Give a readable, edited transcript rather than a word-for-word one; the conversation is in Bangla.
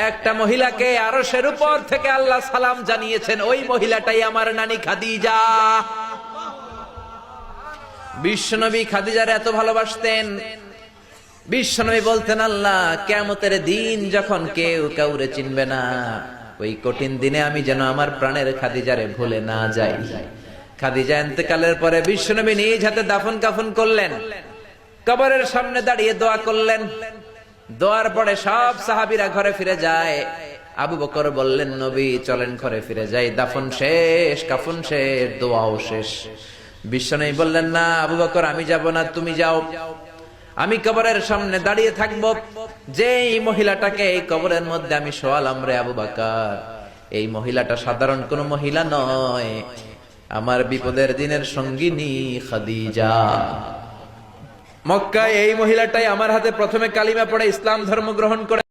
একটা মহিলাকে আরশের উপর থেকে আল্লাহ সালাম জানিয়েছেন, ওই মহিলাটাই আমার নানি খাদিজা। বিশ্বনবী খাদিজার এত ভালোবাসতেন, বিশ্বনবী বলতেন, আল্লাহ কিয়ামতের দিন যখন কেউ কাউরে চিনবে না, ওই কঠিন দিনে আমি যেন আমার প্রাণের খাদিজারে ভুলে না যাই। খাদিজা ইন্তেকালের পরে বিশ্বনবী নিজ হাতে দাফন কাফন করলেন, কবরের সামনে দাঁড়িয়ে দোয়া করলেন। দোয়ার পরে সব সাহাবীরা ঘরে ফিরে যায়। আবু বকর বললেন, নবী চলেন ঘরে ফিরে যাই, দাফন শেষ, কাফন শেষ, দোয়াও শেষ। বিশ্বনবী বললেন, না আবু বকর, আমি যাব না, তুমি যাও, আমি কবরের সামনে দাঁড়িয়ে থাকবো। যেই মহিলাটাকে এই কবরের মধ্যে আমি শোয়ালাম রে আবু বকর, এই মহিলাটা সাধারণ কোন মহিলা নয়, আমার বিপদের দিনের সঙ্গিনী খাদিজা। মক্কায় এই মহিলাটাই আমার হাতে প্রথমে কালিমা পড়ে ইসলাম ধর্ম গ্রহণ করে